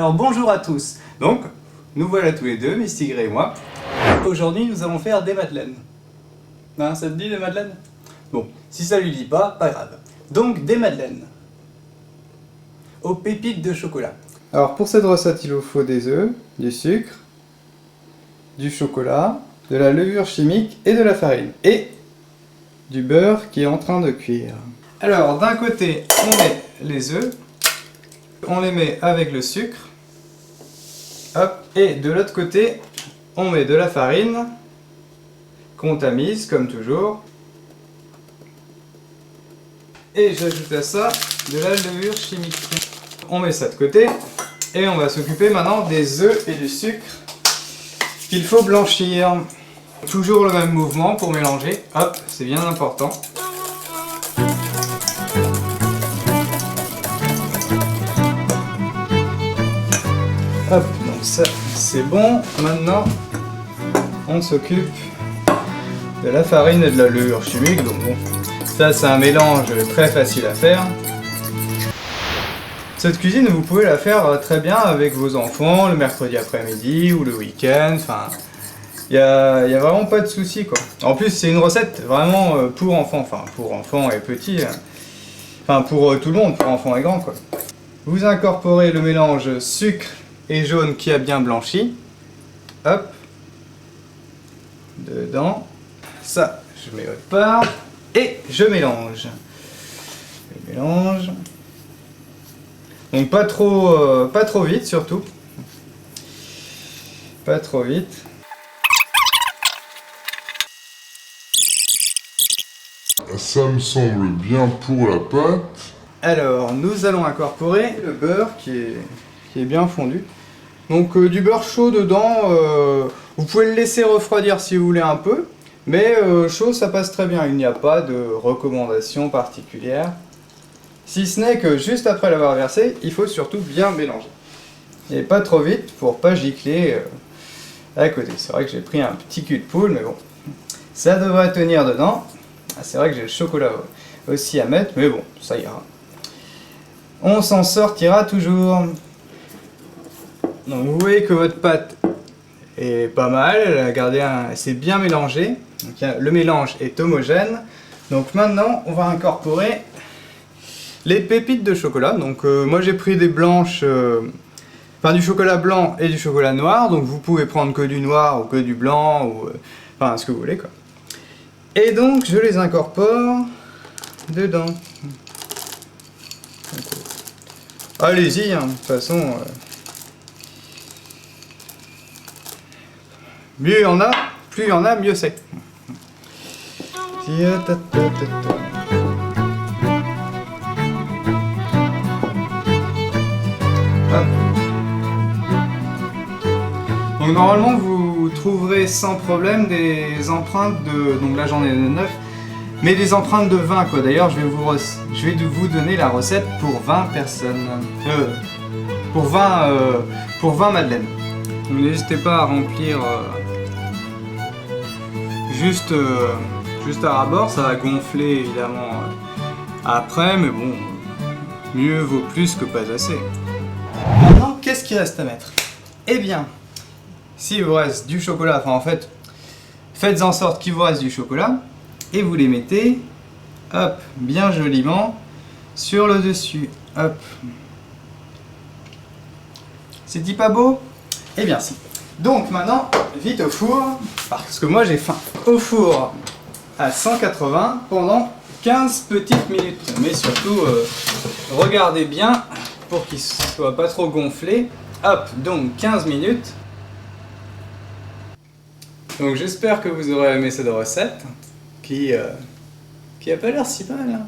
Alors bonjour à tous. Donc, nous voilà tous les deux, Mistigre et moi. Aujourd'hui, nous allons faire des madeleines. Hein, ça te dit des madeleines? Bon, si ça lui dit pas grave. Donc, des madeleines aux pépites de chocolat. Alors pour cette recette, il vous faut des œufs, du sucre, du chocolat, de la levure chimique et de la farine. Et du beurre qui est en train de cuire. Alors d'un côté, on met les œufs, on les met avec le sucre, hop, et de l'autre côté, on met de la farine qu'on tamise comme toujours. Et j'ajoute à ça de la levure chimique. On met ça de côté et on va s'occuper maintenant des œufs et du sucre qu'il faut blanchir. Toujours le même mouvement pour mélanger, hop, c'est bien important. Hop, donc ça c'est bon. Maintenant, on s'occupe de la farine et de la levure chimique. Donc bon, ça c'est un mélange très facile à faire. Cette cuisine, vous pouvez la faire très bien avec vos enfants le mercredi après-midi ou le week-end. Enfin, il y a vraiment pas de souci quoi. En plus, c'est une recette vraiment pour enfants, enfin pour enfants et petits, enfin pour tout le monde, pour enfants et grands quoi. Vous incorporez le mélange sucre et jaune qui a bien blanchi. Hop, dedans. Ça, je mets autre part et je mélange. Je mélange. Donc pas trop vite surtout. Pas trop vite. Ça me semble bien pour la pâte. Alors nous allons incorporer le beurre qui est bien fondu. Donc du beurre chaud dedans, vous pouvez le laisser refroidir si vous voulez un peu. Mais chaud ça passe très bien, il n'y a pas de recommandation particulière. Si ce n'est que juste après l'avoir versé, il faut surtout bien mélanger. Et pas trop vite pour pas gicler à côté. C'est vrai que j'ai pris un petit cul de poule, mais bon. Ça devrait tenir dedans. Ah, c'est vrai que j'ai le chocolat aussi à mettre, mais bon, ça ira. On s'en sortira toujours. Donc vous voyez que votre pâte est pas mal, elle s'est bien mélangée. Donc, le mélange est homogène. Donc maintenant, on va incorporer les pépites de chocolat. Donc moi j'ai pris des blanches, enfin du chocolat blanc et du chocolat noir. Donc vous pouvez prendre que du noir ou que du blanc ou enfin ce que vous voulez quoi. Et donc je les incorpore dedans. Allez-y, hein, de toute façon. Mieux il y en a, plus il y en a, mieux c'est. Donc normalement vous trouverez sans problème des empreintes de... Donc là j'en ai 9, mais des empreintes de 20 quoi. D'ailleurs je vais vous donner la recette pour 20 personnes. Pour 20 madeleines. Donc n'hésitez pas à remplir juste à ras-bord, ça va gonfler évidemment après, mais bon, mieux vaut plus que pas assez. Maintenant, qu'est-ce qu'il reste à mettre? Eh bien, s'il vous reste du chocolat, enfin en fait, faites en sorte qu'il vous reste du chocolat, et vous les mettez, hop, bien joliment, sur le dessus, hop. C'est-il pas beau? Eh bien si. Donc maintenant, vite au four, parce que moi j'ai faim. Au four à 180 pendant 15 petites minutes. Mais surtout, regardez bien pour qu'il ne soit pas trop gonflé. Hop, donc 15 minutes. Donc j'espère que vous aurez aimé cette recette qui a pas l'air si mal. Hein.